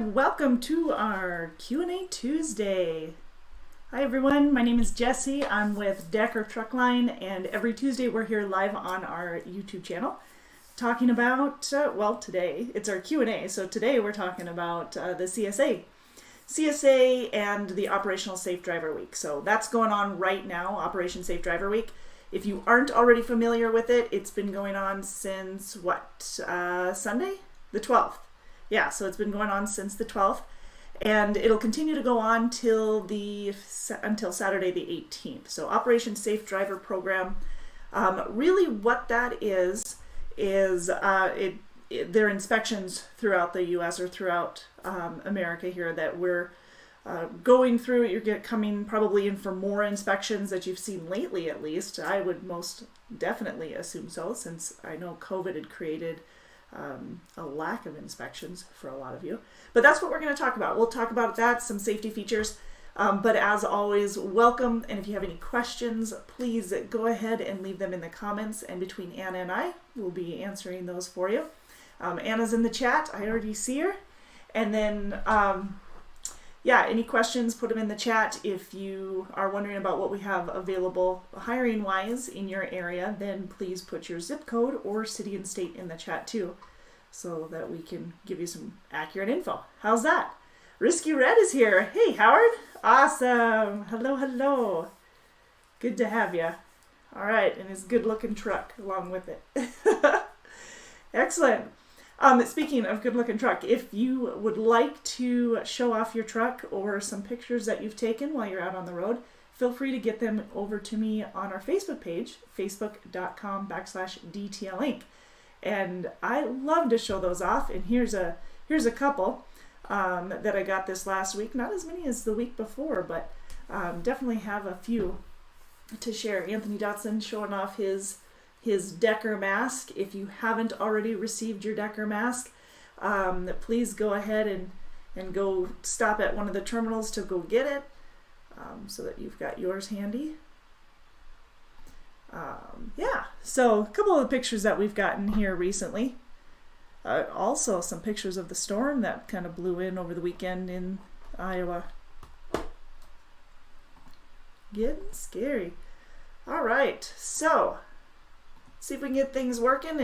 and welcome to our Q&A Tuesday. Hi everyone, my name is Jessie. I'm with Decker Truckline, and every Tuesday we're here live on our YouTube channel talking about, well, today it's our Q&A, so today we're talking about the CSA and the Operational Safe Driver Week. So that's going on right now, Operation Safe Driver Week. If you aren't already familiar with it, it's been going on since Sunday? The 12th. Yeah, so it's been going on since the 12th, and it'll continue to go on until Saturday the 18th. So Operation Safe Driver Program, really what that is they're inspections throughout the U.S. or throughout America here that we're going through. You're coming probably in for more inspections that you've seen lately, at least. I would most definitely assume so, since I know COVID had created a lack of inspections for a lot of you. But that's what we're going to talk about. We'll talk about that, some safety features. But as always, welcome. And if you have any questions, please go ahead and leave them in the comments. And between Anna and I, we'll be answering those for you. Anna's in the chat. I already see her. And then, any questions, put them in the chat. If you are wondering about what we have available hiring-wise in your area, then please put your zip code or city and state in the chat too, so that we can give you some accurate info. How's that? Risky Red is here. Hey, Howard. Awesome. Hello, hello. Good to have you. All right, and his good-looking truck along with it. Excellent. Speaking of good-looking truck, if you would like to show off your truck or some pictures that you've taken while you're out on the road, feel free to get them over to me on our Facebook page, facebook.com/DTLinc. And I love to show those off. And here's a couple that I got this last week. Not as many as the week before, but definitely have a few to share. Anthony Dotson showing off his Decker mask. If you haven't already received your Decker mask, please go ahead and go stop at one of the terminals to go get it, so that you've got yours handy. So a couple of the pictures that we've gotten here recently. Also some pictures of the storm that kind of blew in over the weekend in Iowa. Getting scary. All right, so see if we can get things working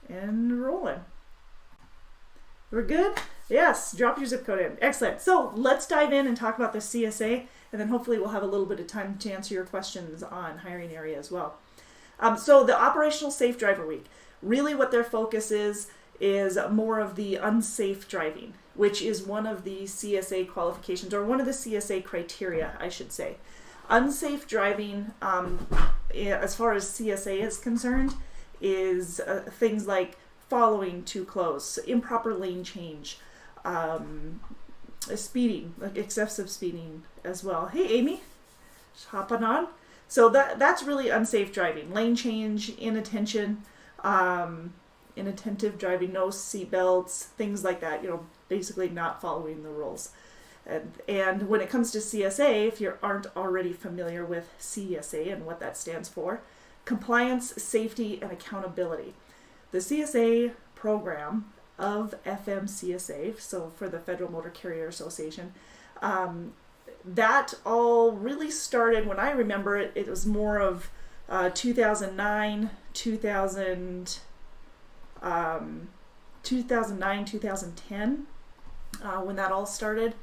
and rolling. We're good? Yes, drop your zip code in. Excellent. So let's dive in and talk about the CSA, and then hopefully we'll have a little bit of time to answer your questions on hiring area as well. So the Operational Safe Driver Week, really what their focus is more of the unsafe driving, which is one of the CSA qualifications, or one of the CSA criteria, I should say. Unsafe driving, as far as CSA is concerned, is things like following too close, improper lane change, speeding, like excessive speeding as well. Hey, Amy, just hopping on. So that's really unsafe driving. Lane change, inattentive driving, no seat belts, things like that. Basically not following the rules. And when it comes to CSA, if you aren't already familiar with CSA and what that stands for, compliance, safety, and accountability. The CSA program of FMCSA, so for the Federal Motor Carrier Association, that all really started, when I remember it, it was more of 2009, 2010, when that all started.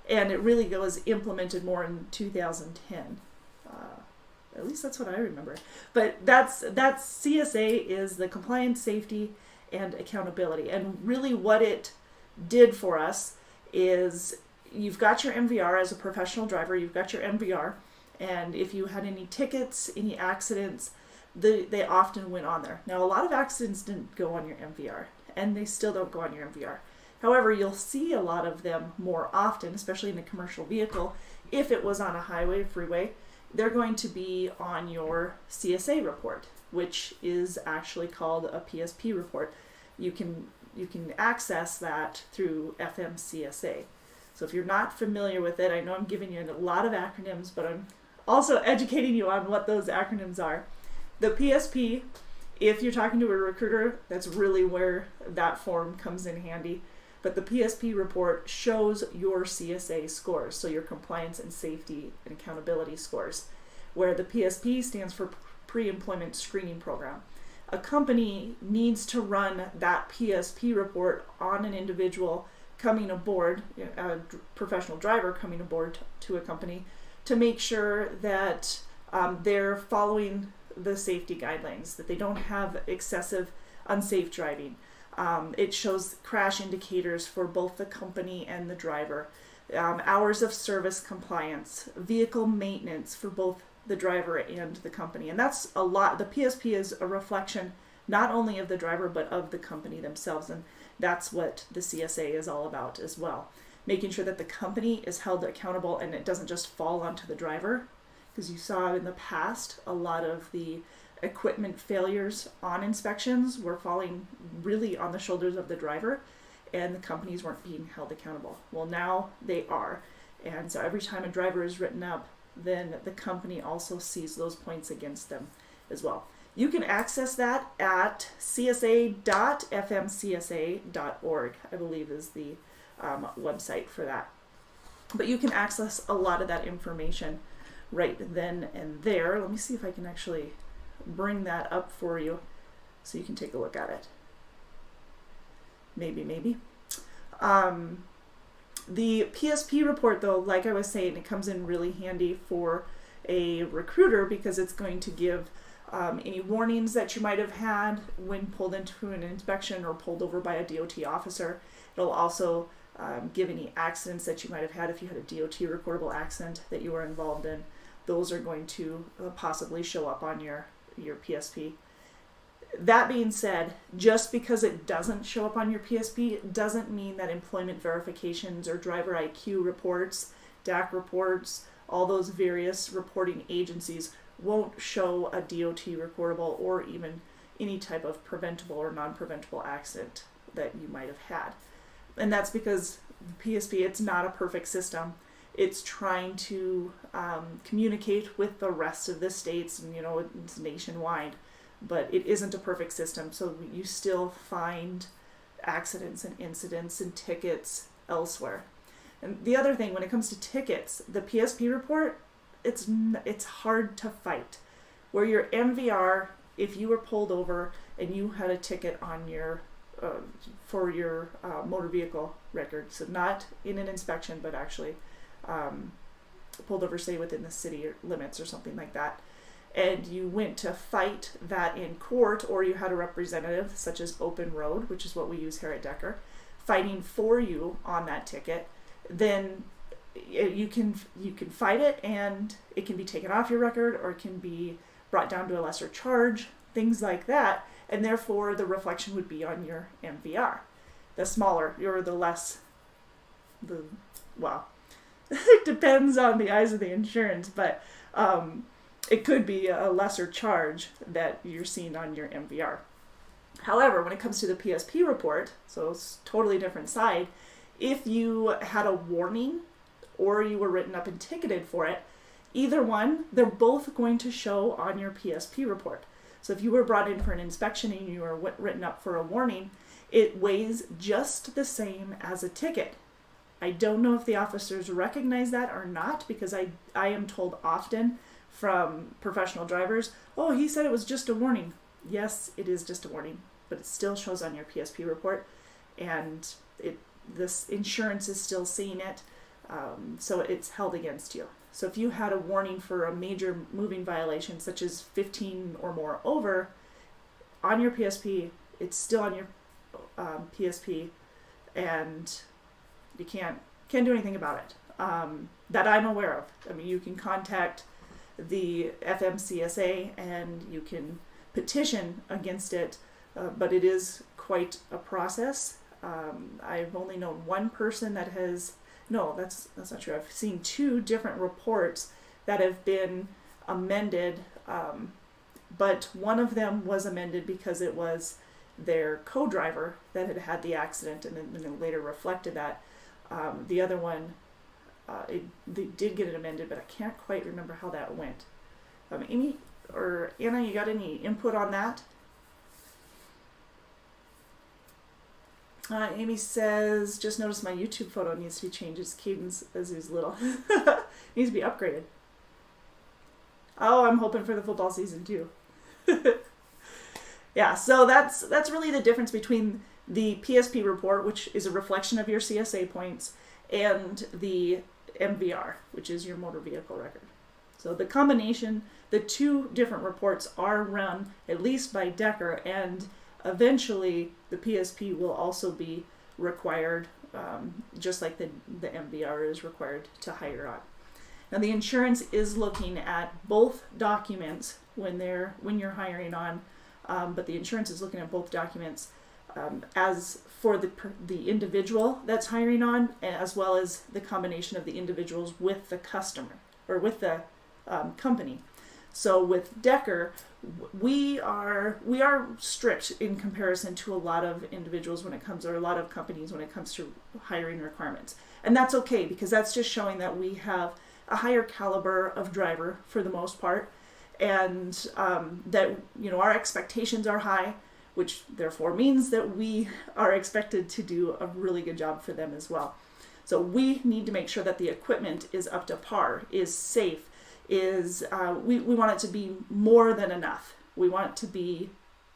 And it really was implemented more in 2010. At least that's what I remember. But that's CSA is the compliance, safety, and accountability. And really what it did for us is you've got your MVR as a professional driver. You've got your MVR. And if you had any tickets, any accidents, they often went on there. Now, a lot of accidents didn't go on your MVR, and they still don't go on your MVR. However, you'll see a lot of them more often, especially in a commercial vehicle. If it was on a highway, freeway, they're going to be on your CSA report, which is actually called a Psp report. You can access that through FMCSA. So if you're not familiar with it, I know I'm giving you a lot of acronyms, but I'm also educating you on what those acronyms are. The Psp If you're talking to a recruiter, that's really where that form comes in handy. But the PSP report shows your CSA scores, so your compliance and safety and accountability scores, where the PSP stands for Pre-Employment Screening Program. A company needs to run that PSP report on an individual coming aboard, a professional driver coming aboard to a company, to make sure that they're following the safety guidelines, that they don't have excessive unsafe driving. It shows crash indicators for both the company and the driver, hours of service compliance, vehicle maintenance for both the driver and the company. And that's a lot. The PSP is a reflection not only of the driver but of the company themselves, and that's what the CSA is all about as well. Making sure that the company is held accountable and it doesn't just fall onto the driver, because you saw in the past a lot of the equipment failures on inspections were falling really on the shoulders of the driver, and the companies weren't being held accountable. Well, now they are, and so every time a driver is written up, then the company also sees those points against them as well. You can access that at csa.fmcsa.org, I believe is the website for that. But you can access a lot of that information right then and there. Let me see if I can actually bring that up for you so you can take a look at it. Maybe. The PSP report, though, like I was saying, it comes in really handy for a recruiter because it's going to give any warnings that you might have had when pulled into an inspection or pulled over by a DOT officer. It'll also give any accidents that you might have had if you had a DOT recordable accident that you were involved in. Those are going to possibly show up on your PSP. That being said, just because it doesn't show up on your PSP doesn't mean that employment verifications or driver IQ reports, DAC reports, all those various reporting agencies won't show a DOT recordable or even any type of preventable or non-preventable accident that you might have had. And that's because the PSP, it's not a perfect system. It's trying to communicate with the rest of the states, and it's nationwide, but it isn't a perfect system. So you still find accidents and incidents and tickets elsewhere. And the other thing, when it comes to tickets, the PSP report, it's hard to fight. Where your MVR, if you were pulled over and you had a ticket on your for your motor vehicle record, so not in an inspection, but actually pulled over, say, within the city limits or something like that, and you went to fight that in court, or you had a representative, such as Open Road, which is what we use here at Decker, fighting for you on that ticket, then you can fight it, and it can be taken off your record, or it can be brought down to a lesser charge, things like that, and therefore the reflection would be on your MVR. The smaller, or the less, it depends on the eyes of the insurance, but it could be a lesser charge that you're seeing on your MVR. However, when it comes to the PSP report, so it's totally different side, if you had a warning or you were written up and ticketed for it, either one, they're both going to show on your PSP report. So if you were brought in for an inspection and you were written up for a warning, it weighs just the same as a ticket. I don't know if the officers recognize that or not, because I am told often from professional drivers, oh, he said it was just a warning. Yes, it is just a warning, but it still shows on your PSP report, and this insurance is still seeing it, so it's held against you. So if you had a warning for a major moving violation, such as 15 or more over, on your PSP, it's still on your PSP, and you can't do anything about it that I'm aware of. I mean, you can contact the FMCSA and you can petition against it, but it is quite a process. I've only known one person that has, no, that's not true. I've seen two different reports that have been amended, but one of them was amended because it was their co-driver that had the accident, and then later reflected that. The other one, they did get it amended, but I can't quite remember how that went. Amy or Anna, you got any input on that? Amy says, just noticed my YouTube photo needs to be changed. His cadence as he's little. Needs to be upgraded. Oh, I'm hoping for the football season too. Yeah, so that's really the difference between the Psp report, which is a reflection of your CSA points, and the MVR, which is your motor vehicle record. So the combination, the two different reports are run at least by Decker, and eventually the Psp will also be required, just like the MVR is required to hire on. Now the insurance is looking at both documents when you're hiring on, but the insurance is looking at both documents as for the individual that's hiring on, as well as the combination of the individuals with the customer or with the company. So with Decker, we are strict in comparison to a lot of individuals when it comes, or a lot of companies when it comes to hiring requirements, and that's okay because that's just showing that we have a higher caliber of driver for the most part, and that our expectations are high, which therefore means that we are expected to do a really good job for them as well. So we need to make sure that the equipment is up to par, is safe, is we want it to be more than enough. We want it to be,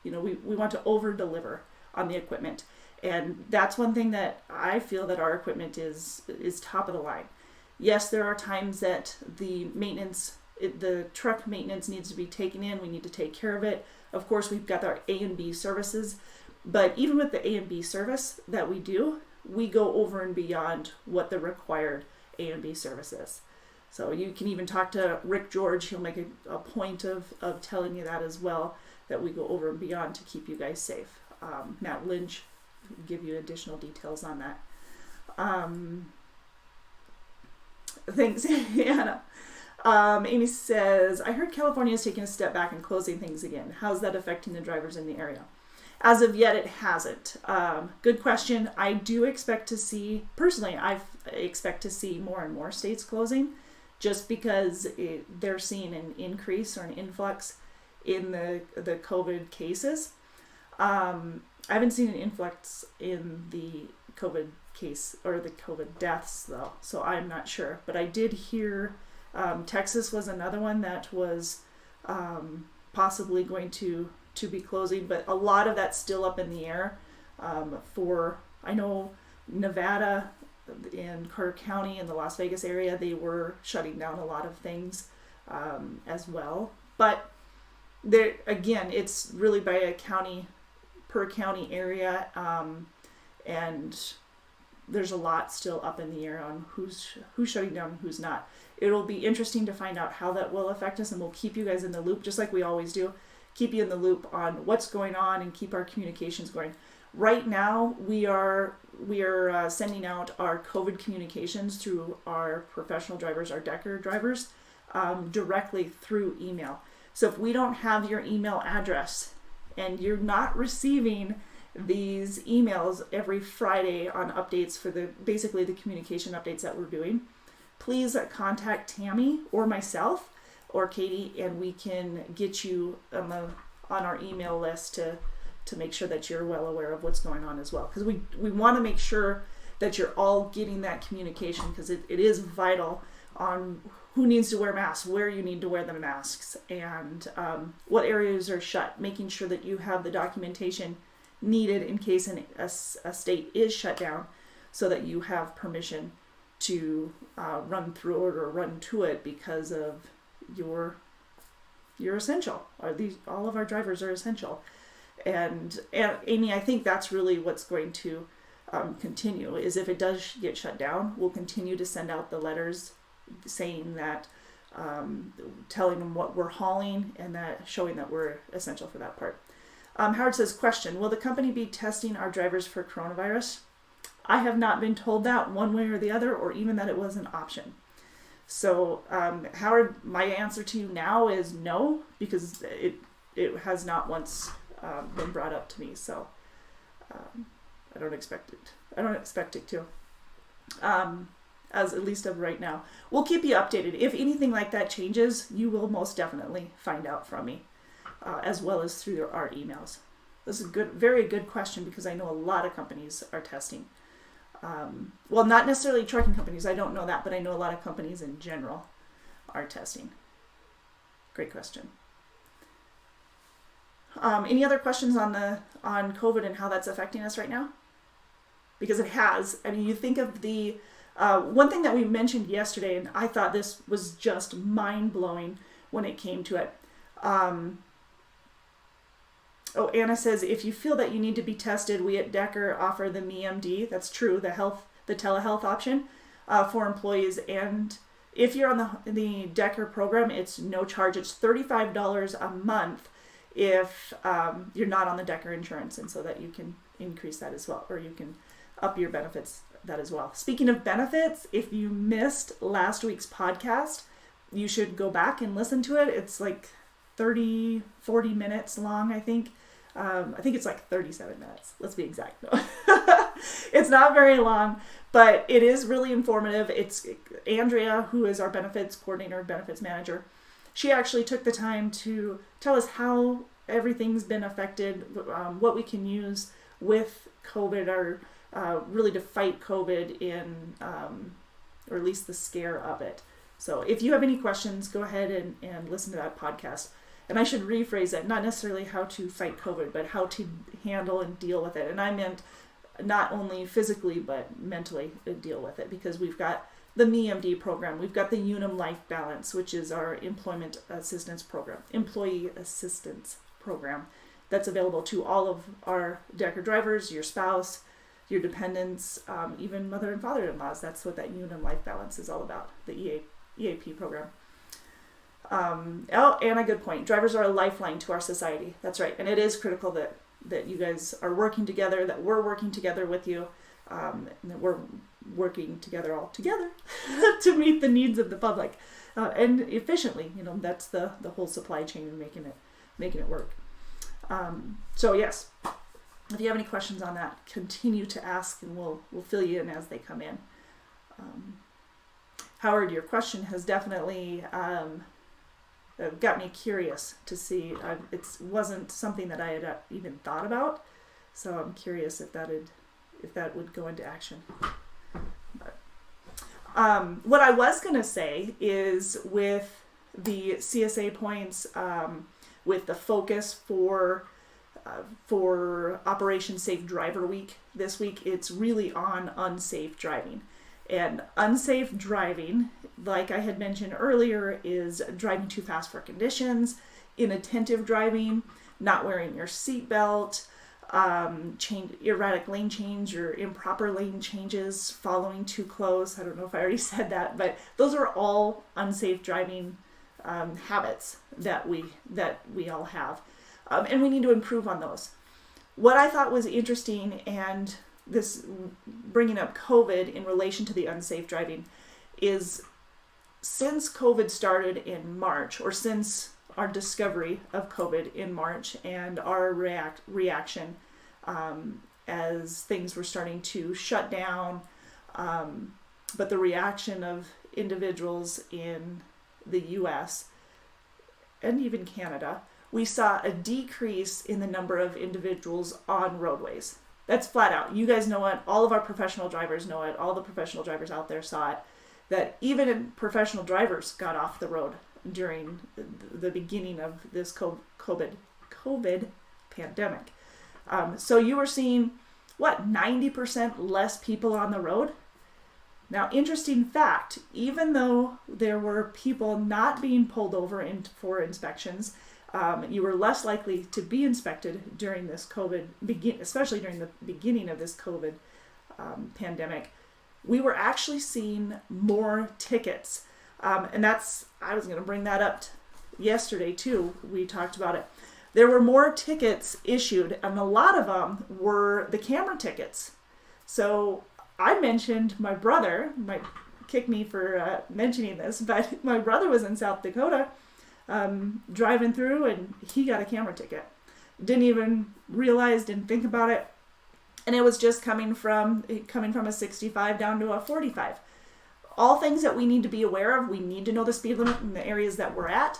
we want to over deliver on the equipment, and that's one thing that I feel that our equipment is top of the line. Yes, there are times that the maintenance, the truck maintenance needs to be taken in. We need to take care of it. Of course, we've got our A and B services, but even with the A and B service that we do, we go over and beyond what the required A and B service is. So you can even talk to Rick George. He'll make a point of telling you that as well, that we go over and beyond to keep you guys safe. Matt Lynch will give you additional details on that. Thanks, Anna. Amy says, I heard California is taking a step back and closing things again. How's that affecting the drivers in the area? As of yet, it hasn't. Good question. I do expect to see, personally, I expect to see more and more states closing, just because they're seeing an increase or an influx in the COVID cases. I haven't seen an influx in the COVID case or the COVID deaths though, so I'm not sure. But I did hear Texas was another one that was possibly going to be closing, but a lot of that's still up in the air. I know Nevada in Carter County in the Las Vegas area, they were shutting down a lot of things as well. But there again, it's really by a county per county area, and there's a lot still up in the air on who's shutting down and who's not. It'll be interesting to find out how that will affect us, and we'll keep you guys in the loop, just like we always do. Keep you in the loop on what's going on and keep our communications going. Right now, we are sending out our COVID communications through our professional drivers, our Decker drivers, directly through email. So if we don't have your email address and you're not receiving these emails every Friday on updates for basically the communication updates that we're doing, please contact Tammy or myself or Katie, and we can get you on our email list to make sure that you're well aware of what's going on as well. Because we want to make sure that you're all getting that communication, because it is vital on who needs to wear masks, where you need to wear the masks, and what areas are shut, making sure that you have the documentation needed in case a state is shut down, so that you have permission to run through it or run to it because of you're essential. All of our drivers are essential. And Amy, I think that's really what's going to continue, is if it does get shut down, we'll continue to send out the letters saying that, telling them what we're hauling, and that showing that we're essential for that part. Howard says, question, will the company be testing our drivers for coronavirus? I have not been told that one way or the other, or even that it was an option. So, Howard, my answer to you now is no, because it has not once been brought up to me. So, I don't expect it. I don't expect it to. As at least of right now. We'll keep you updated. If anything like that changes, you will most definitely find out from me, as well as through our emails. This is a very good question because I know a lot of companies are testing. Well, not necessarily trucking companies. I don't know that, but I know a lot of companies in general are testing. Great question. Any other questions on COVID and how that's affecting us right now? Because it has. I mean, you think of the one thing that we mentioned yesterday, and I thought this was just mind-blowing when it came to it. Anna says, if you feel that you need to be tested, we at Decker offer the MeMD. That's true, the telehealth option for employees. And if you're on the Decker program, it's no charge. It's $35 a month if you're not on the Decker insurance, and so that you can increase that as well, or you can up your benefits that as well. Speaking of benefits, if you missed last week's podcast, you should go back and listen to it. It's like 40 minutes long, I think. I think it's like 37 minutes. Let's be exact. No. It's not very long, but it is really informative. It's Andrea, who is our benefits coordinator, benefits manager. She actually took the time to tell us how everything's been affected, what we can use with COVID, or really to fight COVID or at least the scare of it. So if you have any questions, go ahead and listen to that podcast. And I should rephrase it, not necessarily how to fight COVID, but how to handle and deal with it. And I meant not only physically, but mentally deal with it, because we've got the MeMD program. We've got the Unum Life Balance, which is our employee assistance program that's available to all of our Decker drivers, your spouse, your dependents, even mother and father-in-laws. That's what that Unum Life Balance is all about, the EAP program. And a good point. Drivers are a lifeline to our society. That's right. And it is critical that you guys are working together, that we're working together with you, and that we're working together all together to meet the needs of the public and efficiently. That's the whole supply chain and making it work. So yes, if you have any questions on that, continue to ask, and we'll fill you in as they come in. Howard, your question has definitely got me curious to see. It wasn't something that I had even thought about, so I'm curious if that would go into action. But, what I was going to say is, with the CSA points, with the focus for Operation Safe Driver Week this week, it's really on unsafe driving. And unsafe driving, like I had mentioned earlier, is driving too fast for conditions, inattentive driving, not wearing your seatbelt, erratic lane change or improper lane changes, following too close. I don't know if I already said that, but those are all unsafe driving habits that we all have, and we need to improve on those. What I thought was interesting, and this bringing up COVID in relation to the unsafe driving, is since COVID started in March, or since our discovery of COVID in March and our reaction as things were starting to shut down, but the reaction of individuals in the US and even Canada, we saw a decrease in the number of individuals on roadways. That's flat out. You guys know it. All of our professional drivers know it. All the professional drivers out there saw it. That even professional drivers got off the road during the beginning of this COVID pandemic. So you were seeing, 90% less people on the road? Now, interesting fact, even though there were people not being pulled over for inspections, you were less likely to be inspected during this especially during the beginning of this COVID pandemic. We were actually seeing more tickets. And I was going to bring that up yesterday too. We talked about it. There were more tickets issued, and a lot of them were the camera tickets. So I mentioned my brother, might kick me for mentioning this, but my brother was in South Dakota driving through, and he got a camera ticket. Didn't even realize, didn't think about it. And it was just coming from a 65 down to a 45. All things that we need to be aware of. We need to know the speed limit in the areas that we're at.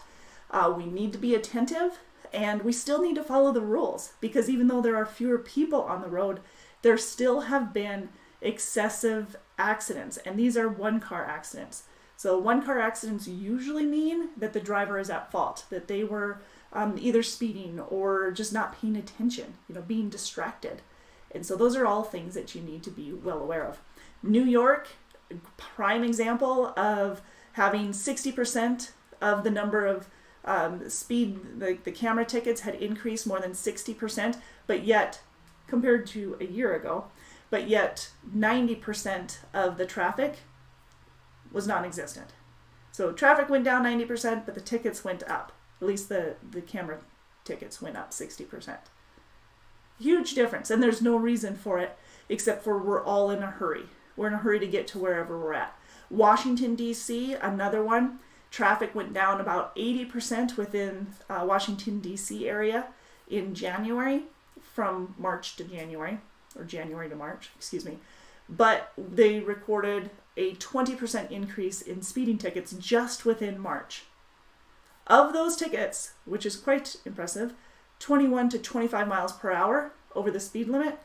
We need to be attentive And we still need to follow the rules, because even though there are fewer people on the road, there still have been excessive accidents. And these are one-car accidents. So one-car accidents usually mean that the driver is at fault, that they were either speeding or just not paying attention, being distracted. And so those are all things that you need to be well aware of. New York, prime example of having 60% of the number of speed, the camera tickets had increased more than 60%, but yet, compared to a year ago, but yet 90% of the traffic was non-existent. So traffic went down 90%, but the tickets went up. At least the camera tickets went up 60%. Huge difference, and there's no reason for it except for we're all in a hurry. We're in a hurry to get to wherever we're at. Washington, D.C., another one. Traffic went down about 80% within Washington, D.C. area in January, from March to January, or January to March, excuse me. But they recorded a 20% increase in speeding tickets just within March. Of those tickets, which is quite impressive, 21 to 25 miles per hour over the speed limit,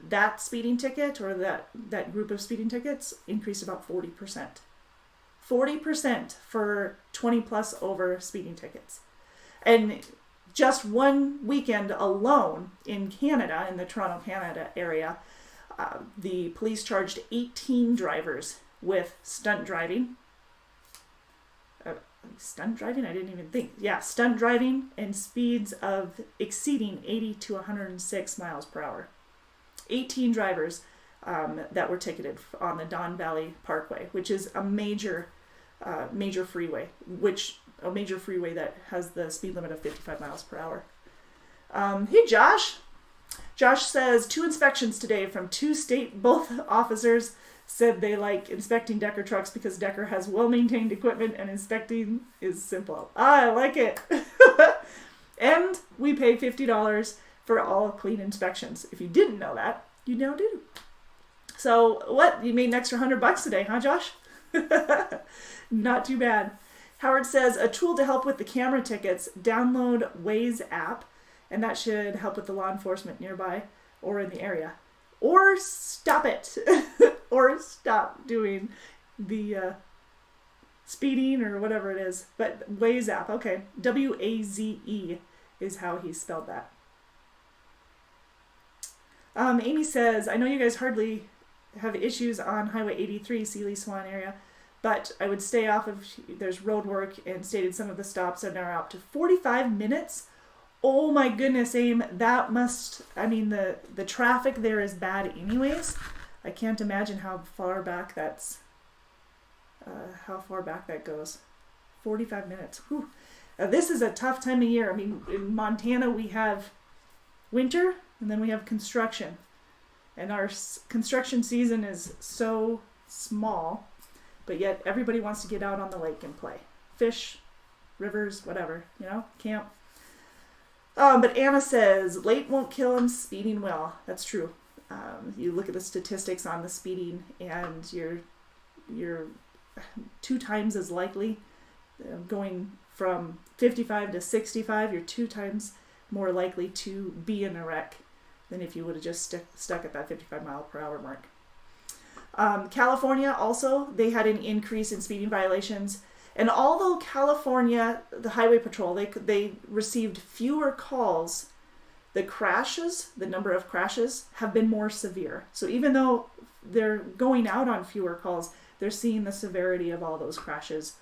that speeding ticket, or that group of speeding tickets, increased about 40%. 40% for 20 plus over speeding tickets. And just one weekend alone in Canada, in the Toronto, Canada area, the police charged 18 drivers with stunt driving. Stunt driving? I didn't even think. Yeah, stunt driving and speeds of exceeding 80 to 106 miles per hour. 18 drivers that were ticketed on the Don Valley Parkway, which is a major freeway, a major freeway that has the speed limit of 55 miles per hour. Hey, Josh. Josh says 2 inspections today from 2 state, both officers said they like inspecting Decker trucks because Decker has well-maintained equipment and inspecting is simple. I like it. And we pay $50 for all clean inspections. If you didn't know that, you now do. So what? You made an extra $100 today, huh, Josh? Not too bad. Howard says a tool to help with the camera tickets, download Waze app, and that should help with the law enforcement nearby or in the area. Or stop it. Or stop doing the speeding or whatever it is. But Waze app, okay. W-A-Z-E is how he spelled that. Amy says, I know you guys hardly have issues on Highway 83, Sealy Swan area, but I would stay off of, there's road work, and stated some of the stops are now up to 45 minutes. Oh my goodness, Aim, that must, the traffic there is bad anyways. I can't imagine how far back that goes. 45 minutes. Whew. This is a tough time of year. In Montana we have winter and then we have construction. And our construction season is so small, but yet everybody wants to get out on the lake and play. Fish, rivers, whatever, camp. But Anna says, late won't kill him, speeding will. That's true. You look at the statistics on the speeding and you're 2 times as likely. Going from 55 to 65, you're 2 times more likely to be in a wreck than if you would have just stuck at that 55 mile per hour mark. California also, they had an increase in speeding violations. And although California, the Highway Patrol, they received fewer calls, the number of crashes have been more severe. So even though they're going out on fewer calls, they're seeing the severity of all those crashes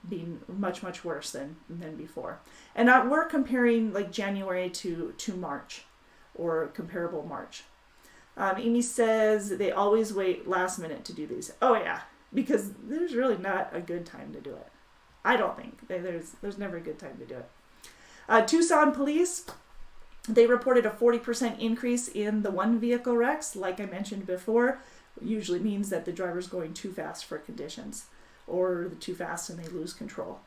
being much, much worse than before. And we're comparing like January to March, or comparable March. Amy says they always wait last minute to do these. Oh yeah, because there's really not a good time to do it. I don't think. There's never a good time to do it. Tucson police, they reported a 40% increase in the one vehicle wrecks. Like I mentioned before, usually means that the driver's going too fast for conditions, or too fast and they lose control.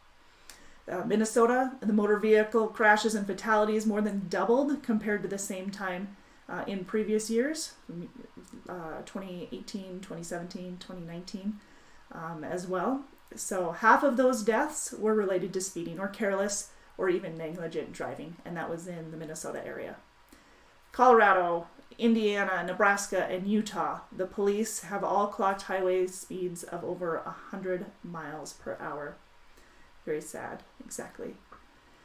Minnesota, the motor vehicle crashes and fatalities more than doubled compared to the same time in previous years, 2018, 2017, 2019 as well. So half of those deaths were related to speeding or careless or even negligent driving, and that was in the Minnesota area. Colorado, Indiana, Nebraska, and Utah, the police have all clocked highway speeds of over 100 miles per hour. Very sad, exactly.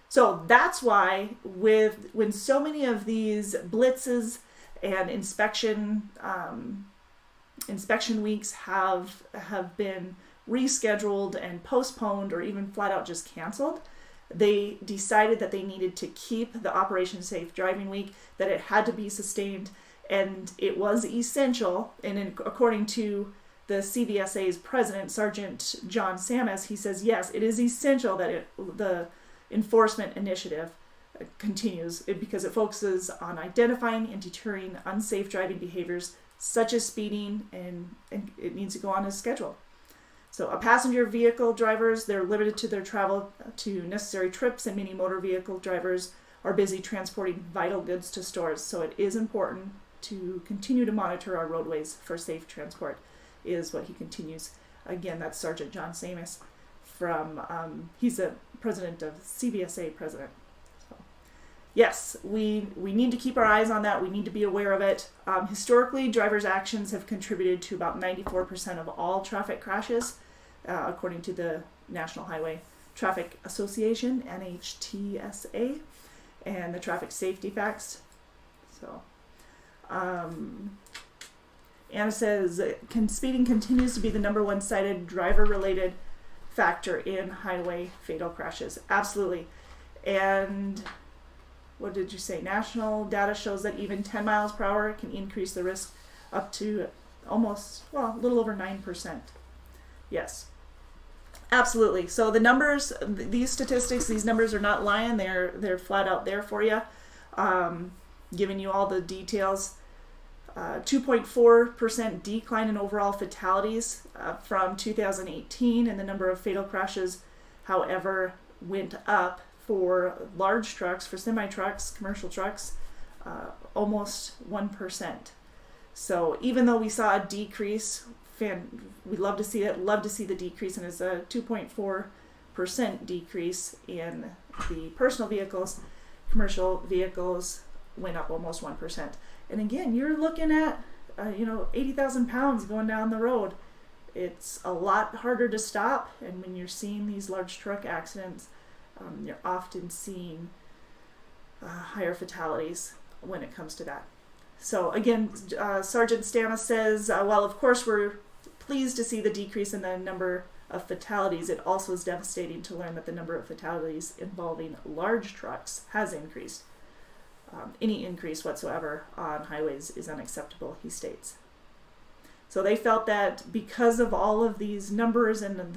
So that's why when so many of these blitzes and inspection weeks have been rescheduled and postponed or even flat out just canceled, they decided that they needed to keep the Operation Safe Driving Week, that it had to be sustained, and it was essential. And according to the CVSA's president, Sergeant John Samus, he says, yes, it is essential that the enforcement initiative continues because it focuses on identifying and deterring unsafe driving behaviors such as speeding, and it needs to go on as scheduled. So passenger vehicle drivers, they're limited to their travel to necessary trips, and many motor vehicle drivers are busy transporting vital goods to stores. So it is important to continue to monitor our roadways for safe transport, is what he continues. Again, that's Sergeant John Samus from, he's the president of CVSA president. So, yes, we need to keep our eyes on that. We need to be aware of it. Historically, drivers' actions have contributed to about 94% of all traffic crashes, according to the National Highway Traffic Association, NHTSA, and the Traffic Safety Facts. So, Anna says, speeding continues to be the #1 cited driver-related factor in highway fatal crashes. Absolutely. And what did you say? National data shows that even 10 miles per hour can increase the risk up to a little over 9%. Yes. Absolutely. So the numbers, these statistics, these numbers are not lying. They're flat out there for you, giving you all the details. 2.4% decline in overall fatalities from 2018, and the number of fatal crashes, however, went up for large trucks, for semi-trucks, commercial trucks, almost 1%. So even though we saw a decrease, we love to see it, love to see the decrease, and it's a 2.4% decrease in the personal vehicles. Commercial vehicles went up almost 1%. And again, you're looking at 80,000 pounds going down the road. It's a lot harder to stop, and when you're seeing these large truck accidents, you're often seeing higher fatalities when it comes to that. So again, Sergeant Stama says, while of course we're pleased to see the decrease in the number of fatalities, it also is devastating to learn that the number of fatalities involving large trucks has increased. Any increase whatsoever on highways is unacceptable, he states. So they felt that because of all of these numbers and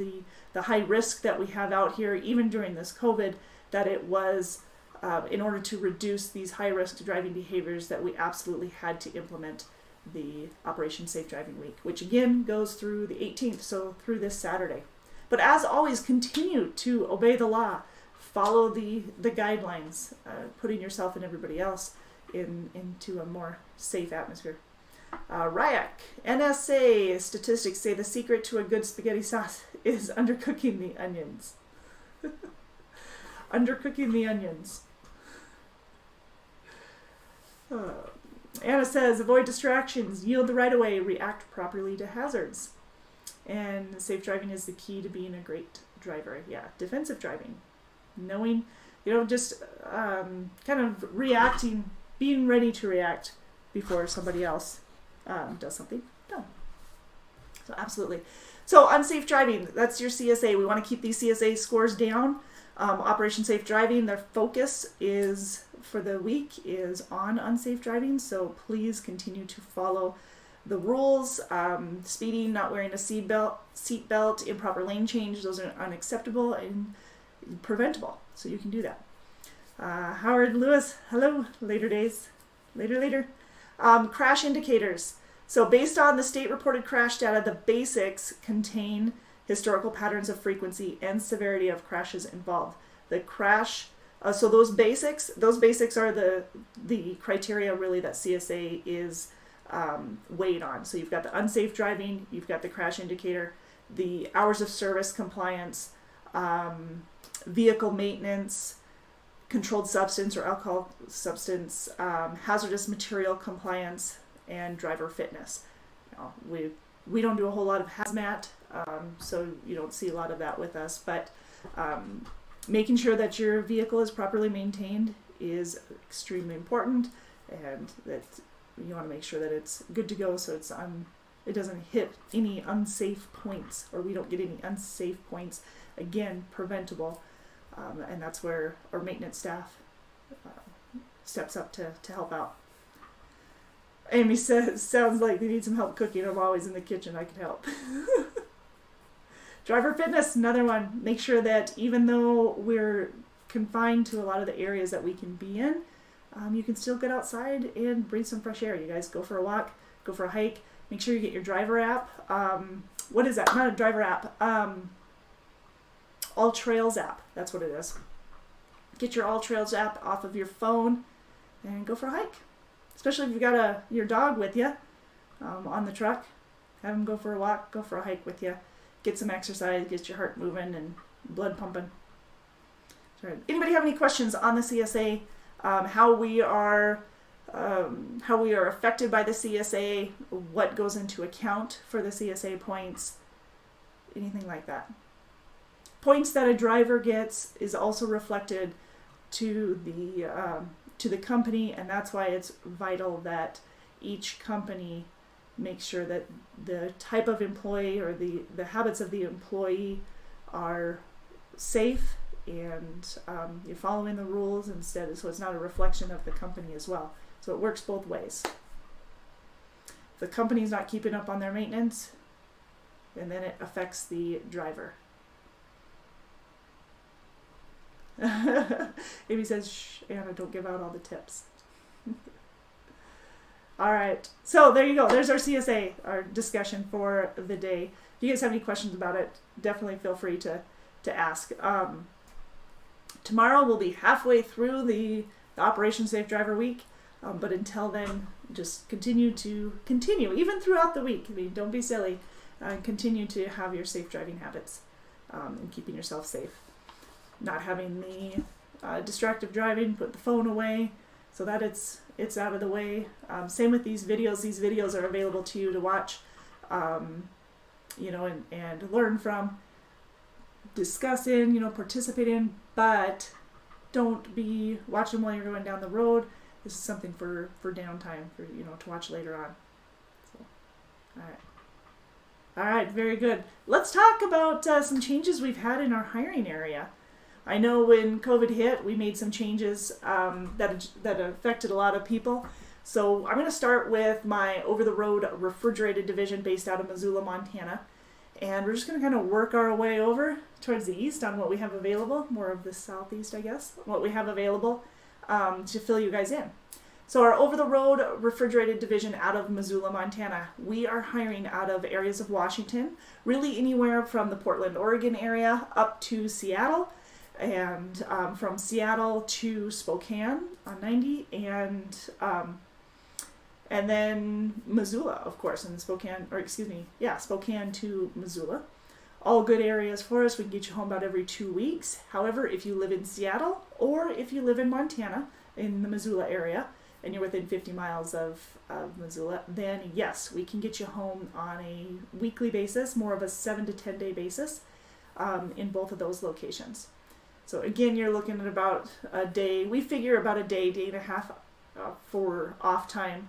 the high risk that we have out here, even during this COVID, that it was in order to reduce these high risk driving behaviors that we absolutely had to implement the Operation Safe Driving Week, which again goes through the 18th, so through this Saturday. But as always, continue to obey the law. Follow the guidelines, putting yourself and everybody else into a more safe atmosphere. RIAC, NSA statistics say the secret to a good spaghetti sauce is undercooking the onions. Undercooking the onions. Anna says, avoid distractions, yield the right of way, react properly to hazards. And safe driving is the key to being a great driver. Yeah, defensive driving. Knowing, just kind of reacting, being ready to react before somebody else does something dumb. So absolutely. So unsafe driving, that's your CSA. We want to keep these CSA scores down. Operation Safe Driving, their focus is for the week is on unsafe driving. So please continue to follow the rules. Speeding, not wearing a seat belt, improper lane change, those are unacceptable and preventable, so you can do that. Howard Lewis, hello, later days, later. Crash indicators. So based on the state reported crash data, the basics contain historical patterns of frequency and severity of crashes involved. The crash, so those basics are the criteria really that CSA is weighed on. So you've got the unsafe driving, you've got the crash indicator, the hours of service compliance, vehicle maintenance, controlled substance or alcohol substance, hazardous material compliance, and driver fitness. Now, we don't do a whole lot of hazmat, so you don't see a lot of that with us, but making sure that your vehicle is properly maintained is extremely important, and that you want to make sure that it's good to go, so it doesn't hit any unsafe points, or we don't get any unsafe points. Again, preventable, and that's where our maintenance staff steps up to help out. Amy says, sounds like they need some help cooking. I'm always in the kitchen. I can help. Driver fitness, another one. Make sure that even though we're confined to a lot of the areas that we can be in, you can still get outside and breathe some fresh air. You guys go for a walk, go for a hike. Make sure you get your driver app. What is that? Not a driver app. All Trails app. That's what it is. Get your All Trails app off of your phone and go for a hike. Especially if you've got your dog with you on the truck. Have him go for a walk, go for a hike with you. Get some exercise, get your heart moving and blood pumping. Right. Anybody have any questions on the CSA? How we are affected by the CSA, what goes into account for the CSA points, anything like that. Points that a driver gets is also reflected to the company, and that's why it's vital that each company makes sure that the type of employee or the habits of the employee are safe, and you're following the rules instead, so it's not a reflection of the company as well. So it works both ways. If the company's not keeping up on their maintenance, and then it affects the driver. Amy says, shh, Anna, don't give out all the tips. All right, so there you go. There's our CSA, our discussion for the day. If you guys have any questions about it, definitely feel free to ask. Tomorrow we'll be halfway through the Operation Safe Driver Week, but until then, just continue, even throughout the week. I mean, don't be silly. Continue to have your safe driving habits and keeping yourself safe. Not having the distracted driving, put the phone away so that it's out of the way. Same with these videos. These videos are available to you to watch, and learn from, discuss in, participate in, but don't be watching while you're going down the road. This is something for downtime, for to watch later on. So, all right, very good. Let's talk about some changes we've had in our hiring area. I know when COVID hit, we made some changes that affected a lot of people. So I'm going to start with my over-the-road refrigerated division based out of Missoula, Montana. And we're just going to kind of work our way over towards the east on what we have available, more of the southeast, I guess, what we have available to fill you guys in. So our over-the-road refrigerated division out of Missoula, Montana, we are hiring out of areas of Washington, really anywhere from the Portland, Oregon area up to Seattle, and from Seattle to Spokane on 90, and then Missoula, of course, and Spokane to Missoula. All good areas for us. We can get you home about every 2 weeks. However, if you live in Seattle or if you live in Montana, in the Missoula area, and you're within 50 miles of Missoula, then yes, we can get you home on a weekly basis, more of a 7 to 10 day basis in both of those locations. So again, you're looking at about a day. We figure about a day and a half for off time.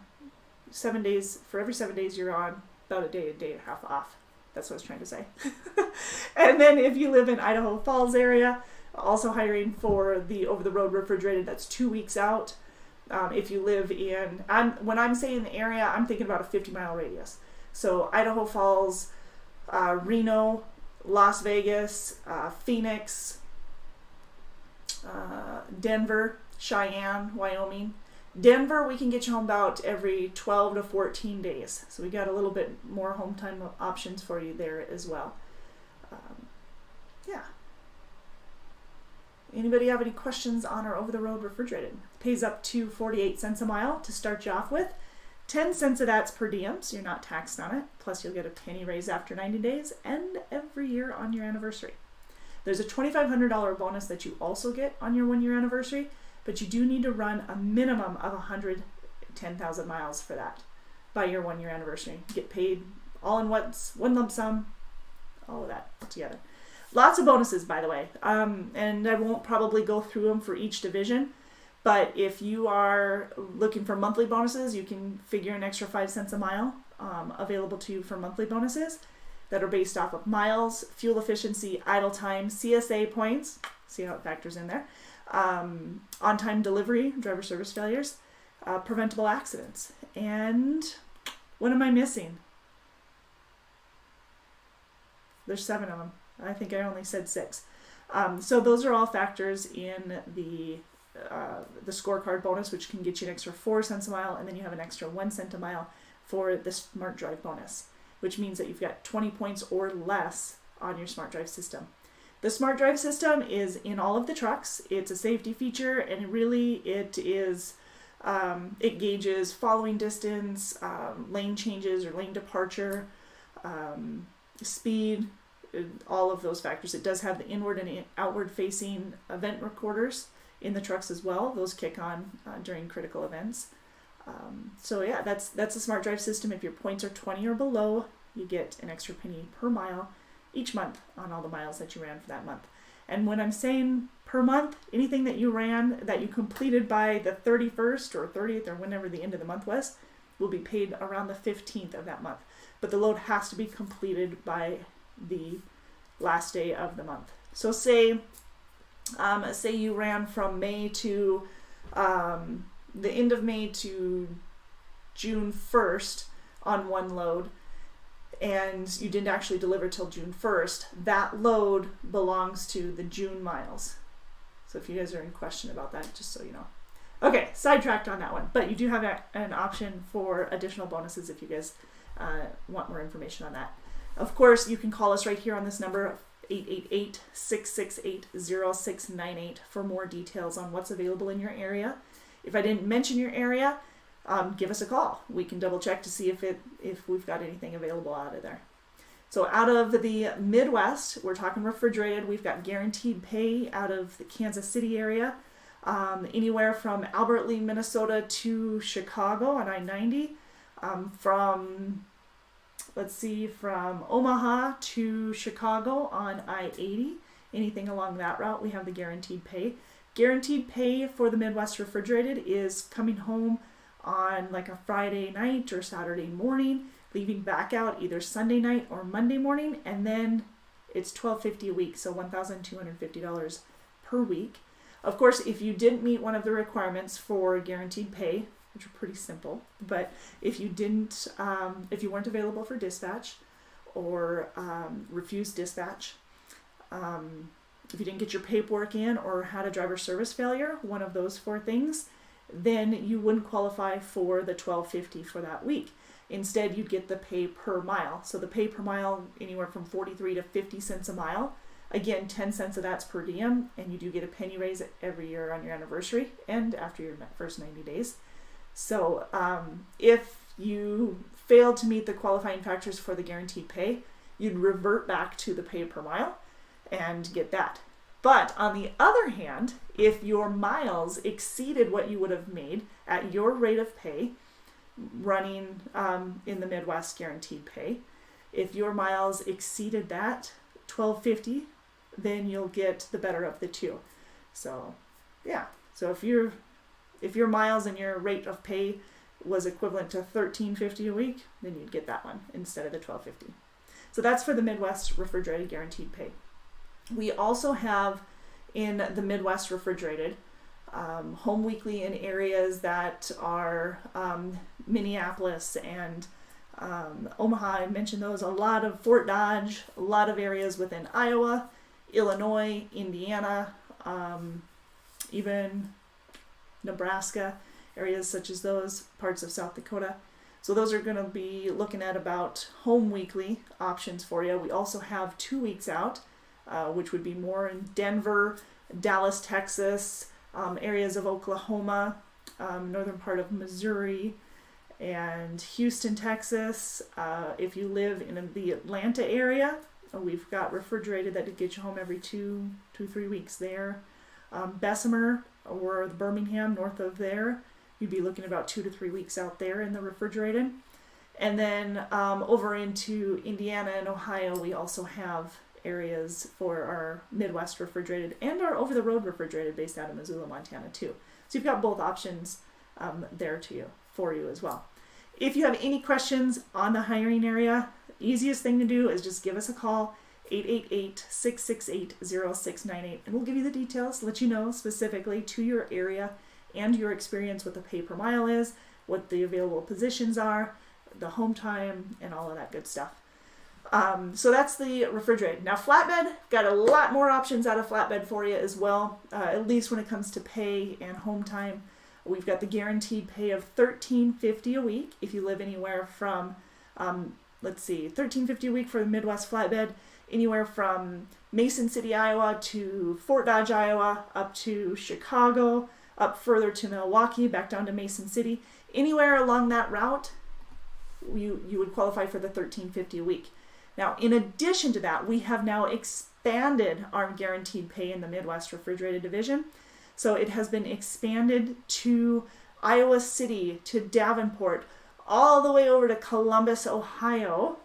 7 days, for every 7 days you're on, about a day and a half off. That's what I was trying to say. And then if you live in Idaho Falls area, also hiring for the over-the-road refrigerated, that's 2 weeks out. If you live in, when I'm saying the area, I'm thinking about a 50-mile radius. So Idaho Falls, Reno, Las Vegas, Phoenix, Denver, Cheyenne, Wyoming. Denver, we can get you home about every 12 to 14 days. So we got a little bit more home time options for you there as well. Yeah. Anybody have any questions on our over-the-road refrigerated? Pays up to 48 cents a mile to start you off with. 10 cents of that's per diem, so you're not taxed on it. Plus you'll get a penny raise after 90 days and every year on your anniversary. There's a $2,500 bonus that you also get on your 1 year anniversary, but you do need to run a minimum of 110,000 miles for that by your 1 year anniversary. You get paid all in one lump sum, all of that together. Lots of bonuses, by the way, and I won't probably go through them for each division, but if you are looking for monthly bonuses, you can figure an extra 5 cents a mile available to you for monthly bonuses that are based off of miles, fuel efficiency, idle time, CSA points, see how it factors in there, on-time delivery, driver service failures, preventable accidents, and what am I missing? There's 7 of them. I think I only said 6. So those are all factors in the scorecard bonus, which can get you an extra 4 cents a mile, and then you have an extra 1 cent a mile for the Smart Drive bonus, which means that you've got 20 points or less on your Smart Drive system. The Smart Drive system is in all of the trucks. It's a safety feature, and really it is it gauges following distance, lane changes or lane departure, speed, all of those factors. It does have the inward and outward facing event recorders in the trucks as well. Those kick on during critical events. So yeah, that's a Smart Drive system. If your points are 20 or below, you get an extra penny per mile each month on all the miles that you ran for that month. And when I'm saying per month, anything that you ran that you completed by the 31st or 30th or whenever the end of the month was, will be paid around the 15th of that month. But the load has to be completed by the last day of the month. So say you ran from May to the end of May to June 1st on one load, and you didn't actually deliver till June 1st, that load belongs to the June miles. So if you guys are in question about that, just so you know. Okay, sidetracked on that one, but you do have an option for additional bonuses if you guys want more information on that. Of course, you can call us right here on this number, 888-668-0698, for more details on what's available in your area. If I didn't mention your area, give us a call. We can double check to see if we've got anything available out of there. So out of the Midwest, we're talking refrigerated. We've got guaranteed pay out of the Kansas City area, anywhere from Albert Lea, Minnesota to Chicago on I-90, from Omaha to Chicago on I-80, anything along that route, we have the guaranteed pay. Guaranteed pay for the Midwest Refrigerated is coming home on like a Friday night or Saturday morning, leaving back out either Sunday night or Monday morning, and then it's $1,250 a week, so $1,250 per week. Of course, if you didn't meet one of the requirements for guaranteed pay, which are pretty simple, but if you didn't, if you weren't available for dispatch or refused dispatch, if you didn't get your paperwork in or had a driver service failure, one of those 4 things, then you wouldn't qualify for the $1,250 for that week. Instead, you'd get the pay per mile. So the pay per mile, anywhere from 43 to 50 cents a mile. Again, 10 cents of that's per diem, and you do get a penny raise every year on your anniversary and after your first 90 days. So if you fail to meet the qualifying factors for the guaranteed pay, you'd revert back to the pay per mile and get that. But on the other hand, if your miles exceeded what you would have made at your rate of pay, running in the Midwest guaranteed pay, if your miles exceeded that $1,250, then you'll get the better of the two. So yeah, so if your miles and your rate of pay was equivalent to $1,350 a week, then you'd get that one instead of the $1,250. So that's for the Midwest Refrigerated guaranteed pay. We also have in the Midwest Refrigerated home weekly in areas that are Minneapolis and Omaha. I mentioned those. A lot of Fort Dodge, a lot of areas within Iowa, Illinois, Indiana, even Nebraska, areas such as those, parts of South Dakota. So those are going to be looking at about home weekly options for you. We also have 2 weeks out, which would be more in Denver, Dallas, Texas, areas of Oklahoma, northern part of Missouri, and Houston, Texas. If you live in the Atlanta area, We've got Refrigerated that could get you home every 3 weeks there. Bessemer or the Birmingham north of there, you'd be looking about 2 to 3 weeks out there in the Refrigerated. And then over into Indiana and Ohio, we also have areas for our Midwest Refrigerated and our over-the-road Refrigerated based out of Missoula, Montana too. So you've got both options there for you as well. If you have any questions on the hiring area, easiest thing to do is just give us a call, 888-668-0698, and we'll give you the details, let you know specifically to your area and your experience what the pay per mile is, what the available positions are, the home time, and all of that good stuff. So that's the Refrigerated. Now Flatbed, got a lot more options out of Flatbed for you as well, at least when it comes to pay and home time. We've got the guaranteed pay of $13.50 a week if you live anywhere from, $13.50 a week for the Midwest Flatbed, anywhere from Mason City, Iowa to Fort Dodge, Iowa, up to Chicago, up further to Milwaukee, back down to Mason City. Anywhere along that route, you would qualify for the $13.50 a week. Now, in addition to that, we have now expanded our guaranteed pay in the Midwest Refrigerated Division. So it has been expanded to Iowa City, to Davenport, all the way over to Columbus, Ohio.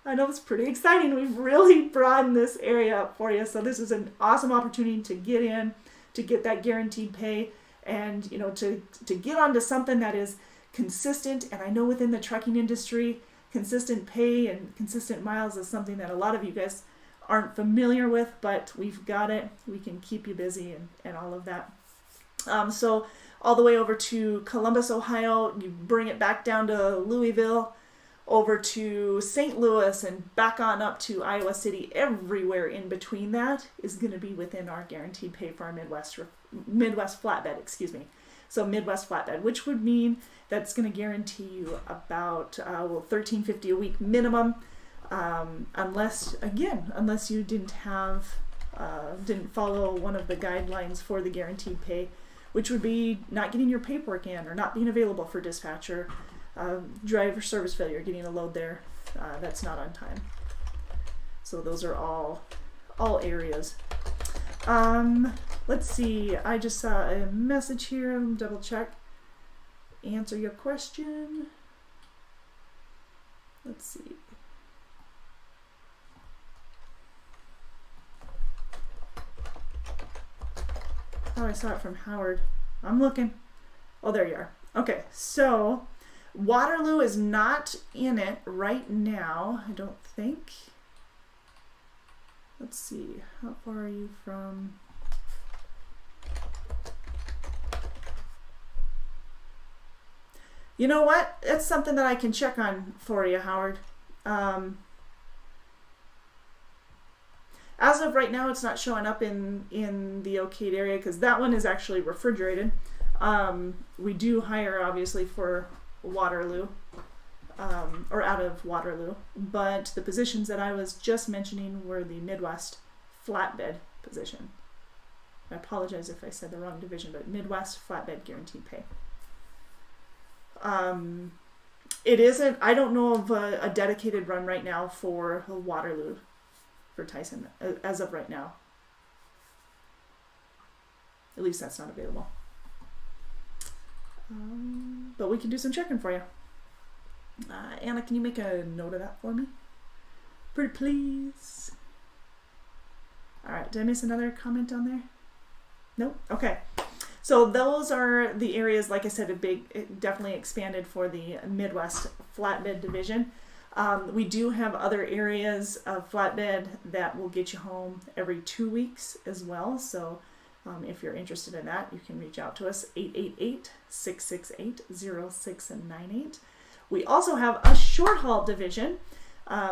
I know it's pretty exciting. We've really broadened this area up for you. So this is an awesome opportunity to get in, to get that guaranteed pay, and to get onto something that is consistent. And I know within the trucking industry, consistent pay and consistent miles is something that a lot of you guys aren't familiar with, but we've got it. We can keep you busy and all of that. So all the way over to Columbus, Ohio, you bring it back down to Louisville, over to St. Louis, and back on up to Iowa City. Everywhere in between that is going to be within our guaranteed pay for our Midwest Flatbed, So Midwest Flatbed, which would mean that's going to guarantee you about $13.50 a week minimum. Unless you didn't follow one of the guidelines for the guaranteed pay, which would be not getting your paperwork in or not being available for dispatcher, driver service failure, getting a load there that's not on time. So those are all areas. Let's see, I just saw a message here. Double check. Answer your question. Let's see. Oh, I saw it from Howard. I'm looking. Oh, there you are. Okay, so Waterloo is not in it right now, I don't think. Let's see. How far are you from? You know what? It's something that I can check on for you, Howard. As of right now, it's not showing up in the Ocade area because that one is actually Refrigerated. We do hire, obviously, for Waterloo, or out of Waterloo, but the positions that I was just mentioning were the Midwest Flatbed position. I apologize if I said the wrong division, but Midwest Flatbed guaranteed pay. It isn't, I don't know of a dedicated run right now for Waterloo for Tyson as of right now. At least that's not available. But we can do some checking for you. Anna, can you make a note of that for me? Pretty please. Alright, did I miss another comment on there? Nope? Okay. So those are the areas, like I said, definitely expanded for the Midwest Flatbed division. We do have other areas of Flatbed that will get you home every 2 weeks as well. So if you're interested in that, you can reach out to us, 888-668-0698. We also have a short haul division.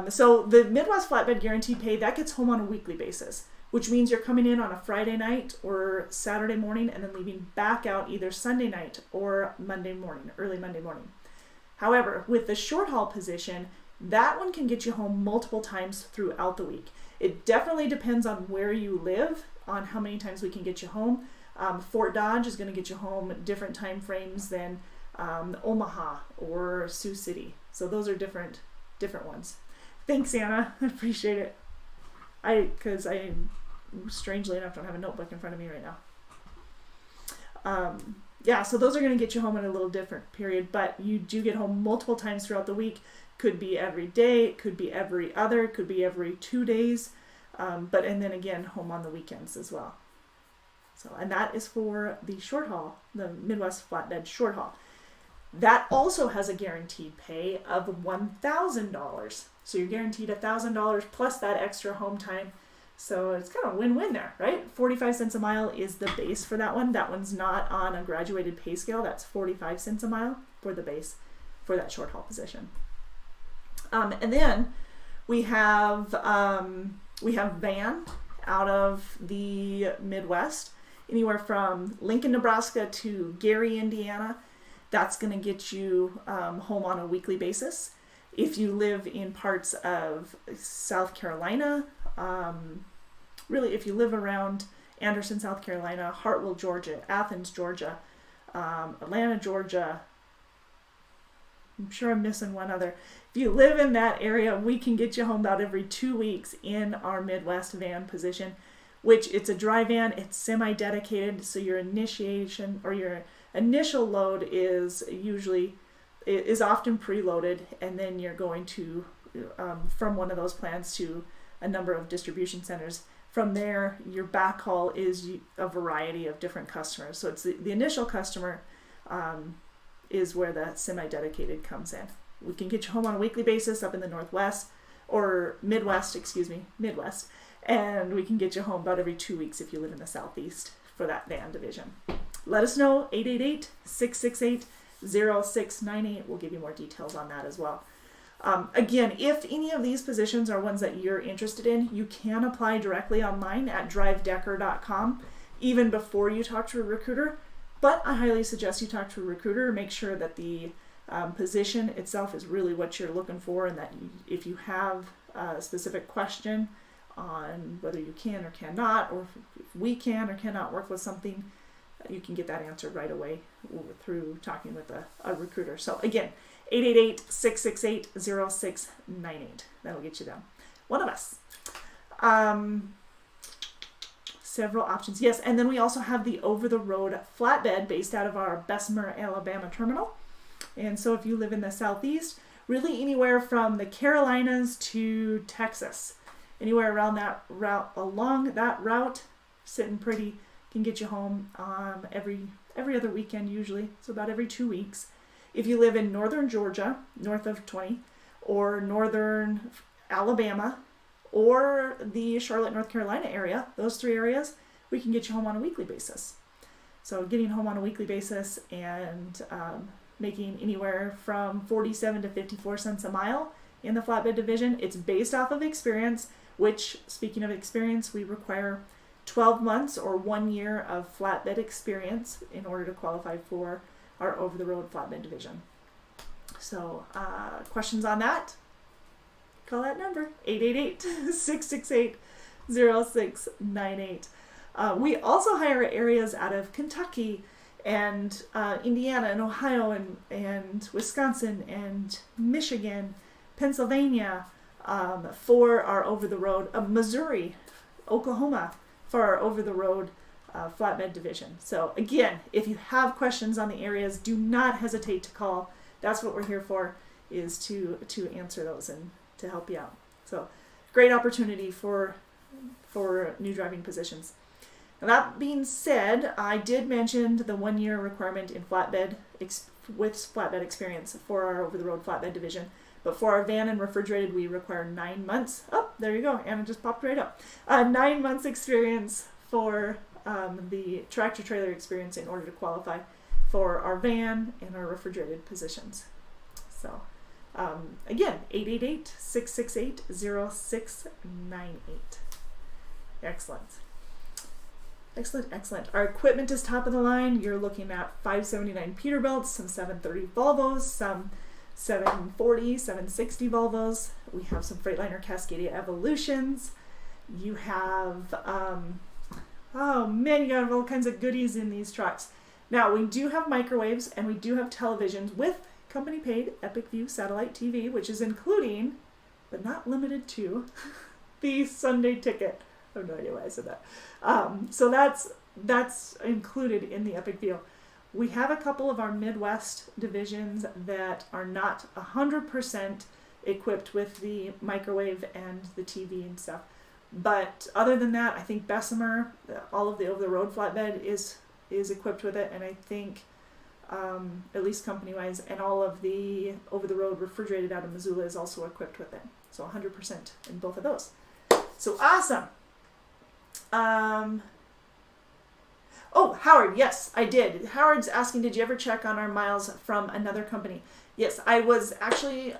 So the Midwest Flatbed guaranteed pay, that gets home on a weekly basis, which means you're coming in on a Friday night or Saturday morning and then leaving back out either Sunday night or Monday morning, early Monday morning. However, with the short haul position, that one can get you home multiple times throughout the week. It definitely depends on where you live, on how many times we can get you home. Fort Dodge is going to get you home different time frames than Omaha or Sioux City. So those are different ones. Thanks, Anna. I appreciate it. Because I strangely enough don't have a notebook in front of me right now. Yeah, so those are going to get you home in a little different period, but you do get home multiple times throughout the week. Could be every day, it could be every other, it could be every 2 days, and then again home on the weekends as well. So, and that is for the short haul, the Midwest Flatbed short haul. That also has a guaranteed pay of $1,000. So you're guaranteed $1,000 plus that extra home time. So it's kind of a win-win there, right? 45 cents a mile is the base for that one. That one's not on a graduated pay scale. That's 45 cents a mile for the base for that short haul position. And then we have van out of the Midwest, anywhere from Lincoln, Nebraska to Gary, Indiana. That's going to get you home on a weekly basis. If you live in parts of South Carolina, really if you live around Anderson, South Carolina, Hartwell, Georgia, Athens, Georgia, Atlanta, Georgia, I'm sure I'm missing one other. If you live in that area, we can get you home about every 2 weeks in our Midwest van position, which it's a dry van, it's semi-dedicated, so your initiation or your initial load is often preloaded, and then you're going to from one of those plants to a number of distribution centers. From there, your backhaul is a variety of different customers. So it's the initial customer is where the semi-dedicated comes in. We can get you home on a weekly basis up in the Northwest, or Midwest, and we can get you home about every 2 weeks if you live in the Southeast for that van division. Let us know, 888-668-0698. We'll give you more details on that as well. Again, if any of these positions are ones that you're interested in, you can apply directly online at drivedecker.com even before you talk to a recruiter. But I highly suggest you talk to a recruiter, make sure that the position itself is really what you're looking for, and that if you have a specific question on whether you can or cannot, or if we can or cannot work with something, you can get that answered right away through talking with a recruiter. So again, 888-668-0698. That'll get you down. One of us. Several options. Yes, and then we also have the over-the-road flatbed based out of our Bessemer, Alabama terminal. And so if you live in the Southeast, really anywhere from the Carolinas to Texas, anywhere around that route, along that route, sitting pretty, can get you home every other weekend usually, so about every 2 weeks. If you live in northern Georgia, north of 20, or northern Alabama, or the Charlotte, North Carolina area, those 3 areas, we can get you home on a weekly basis. So getting home on a weekly basis and making anywhere from 47 to 54 cents a mile in the flatbed division. It's based off of experience, which, speaking of experience, we require 12 months or 1 year of flatbed experience in order to qualify for our over-the-road flatbed division. So questions on that? Call that number, 888-668-0698. We also hire areas out of Kentucky and Indiana and Ohio and Wisconsin and Michigan, Pennsylvania for our over-the-road, Missouri, Oklahoma for our over-the-road flatbed division. So again, if you have questions on the areas, do not hesitate to call. That's what we're here for, is to answer those and to help you out. So great opportunity for new driving positions. Now, that being said, I did mention the 1 year requirement in flatbed with flatbed experience for our over-the-road flatbed division. But for our van and refrigerated, we require 9 months. Oh, there you go. Anna just popped right up. 9 months experience for the tractor trailer experience in order to qualify for our van and our refrigerated positions. So again, 888-668-0698. Excellent. Excellent. Our equipment is top of the line. You're looking at 579 Peterbilts, some 730 Volvos, some 740, 760 Volvos. We have some Freightliner Cascadia Evolutions. You have, oh man, you got all kinds of goodies in these trucks. Now, we do have microwaves and we do have televisions with company paid Epic View satellite TV, which is including, but not limited to, the Sunday ticket. I have no idea why I said that. So that's included in the Epic Deal. We have a couple of our Midwest divisions that are not 100% equipped with the microwave and the TV and stuff. But other than that, I think Bessemer, all of the over-the-road flatbed is equipped with it, and I think, at least company-wise, and all of the over-the-road refrigerated out of Missoula is also equipped with it. So 100% in both of those. So awesome! Oh, Howard, yes, I did. Howard's asking, did you ever check on our miles from another company? Yes, I was actually,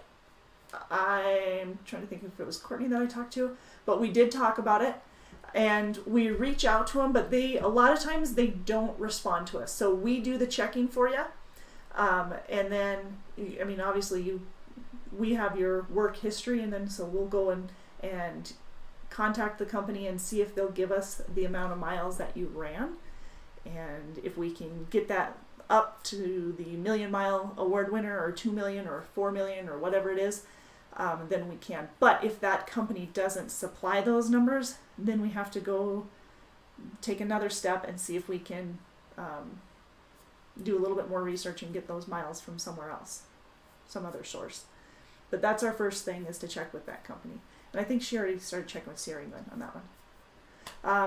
I'm trying to think if it was Courtney that I talked to, but we did talk about it, and we reach out to them, but a lot of times they don't respond to us. So we do the checking for you, and then, I mean, obviously we have your work history, and then so we'll go and contact the company and see if they'll give us the amount of miles that you ran. And if we can get that up to the 1 million mile award winner, or 2 million or 4 million or whatever it is, then we can. But if that company doesn't supply those numbers, then we have to go take another step and see if we can do a little bit more research and get those miles from somewhere else, some other source. But that's our first thing, is to check with that company. And I think she already started checking with Siri then on that one.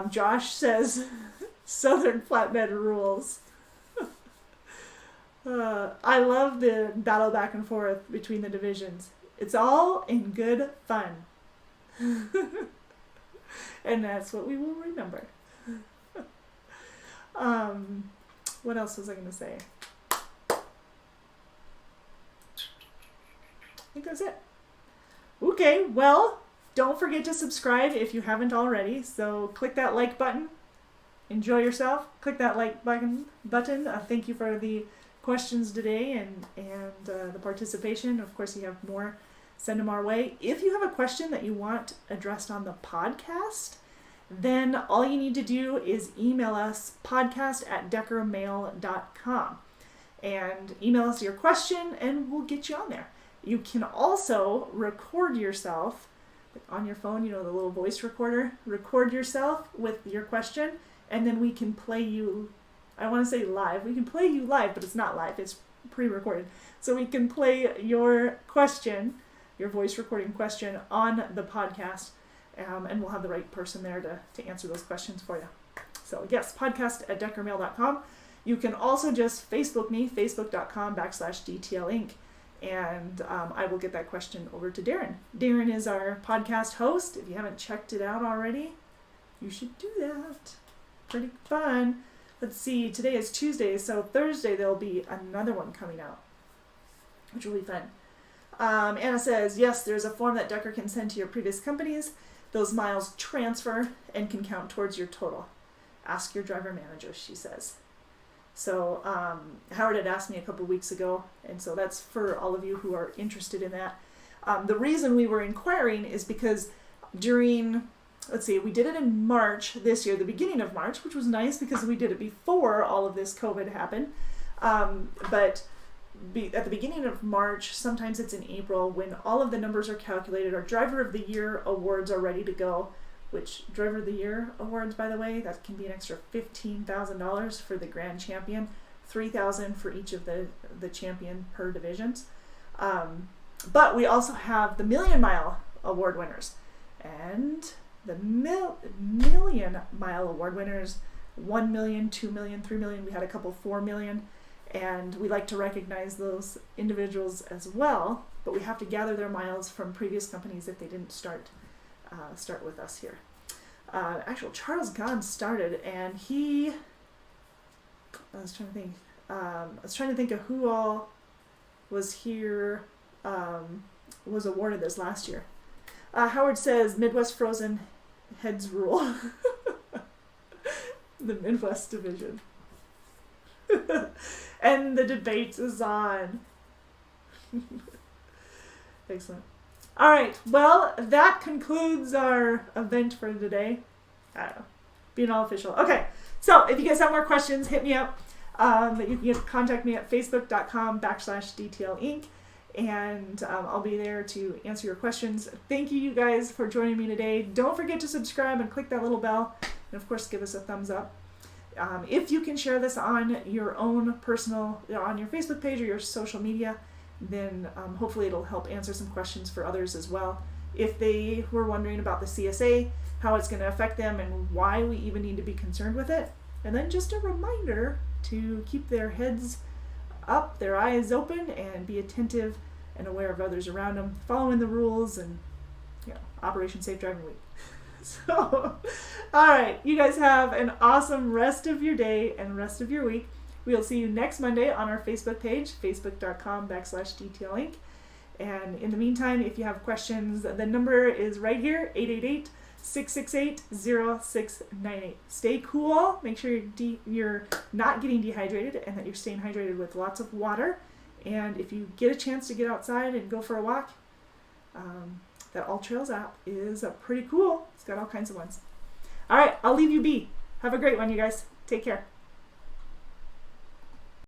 Josh says, Southern flatbed rules. I love the battle back and forth between the divisions. It's all in good fun. And that's what we will remember. What else was I going to say? I think that's it. Okay, well, don't forget to subscribe if you haven't already. So click that like button. Enjoy yourself. Click that like button. Thank you for the questions today and the participation. Of course, you have more. Send them our way. If you have a question that you want addressed on the podcast, then all you need to do is email us, podcast@deckermail.com, and email us your question, and we'll get you on there. You can also record yourself on your phone, the little voice recorder. Record yourself with your question, and then we can play you, I want to say live. We can play you live, but it's not live. It's pre-recorded. So we can play your question, your voice recording question, on the podcast, and we'll have the right person there to answer those questions for you. So yes, podcast@deckermail.com. You can also just Facebook me, facebook.com/DTLinc. And I will get that question over to Darren. Darren is our podcast host. If you haven't checked it out already, you should do that. Pretty fun. Let's see, today is Tuesday, so Thursday there'll be another one coming out, which will be fun. Anna says, yes, there's a form that Decker can send to your previous companies. Those miles transfer and can count towards your total. Ask your driver manager, she says. So Howard had asked me a couple weeks ago, and so that's for all of you who are interested in that. The reason we were inquiring is because we did it in March this year, the beginning of March, which was nice because we did it before all of this COVID happened. But at the beginning of March, sometimes it's in April, when all of the numbers are calculated, our Driver of the Year awards are ready to go. Which Driver of the Year awards, by the way, that can be an extra $15,000 for the Grand Champion, $3,000 for each of the champion per divisions. But we also have the Million Mile Award winners, and the Million Mile Award winners, 1 million, 2 million, 3 million. We had a couple 4 million, and we like to recognize those individuals as well. But we have to gather their miles from previous companies if they didn't start with us here. Charles Gahn started, and I was trying to think of who all was here, was awarded this last year. Howard says Midwest Frozen Heads rule. The Midwest division. And the debate is on. Excellent. All right, well, that concludes our event for today. I don't know, being all official. Okay, so if you guys have more questions, hit me up. You can contact me at facebook.com/DTLinc. and I'll be there to answer your questions. Thank you guys for joining me today. Don't forget to subscribe and click that little bell, and of course give us a thumbs up. If you can share this on your own personal, on your Facebook page or your social media, then hopefully it'll help answer some questions for others as well. If they were wondering about the CSA, how it's going to affect them, and why we even need to be concerned with it. And then just a reminder to keep their heads up, their eyes open, and be attentive and aware of others around them, following the rules, and Operation Safe Driving Week. So, all right, you guys have an awesome rest of your day and rest of your week. We'll see you next Monday on our Facebook page, facebook.com/DTLinc. And in the meantime, if you have questions, the number is right here, 888-668-0698. Stay cool. Make sure you're not getting dehydrated and that you're staying hydrated with lots of water. And if you get a chance to get outside and go for a walk, that All Trails app is pretty cool. It's got all kinds of ones. All right, I'll leave you be. Have a great one, you guys. Take care.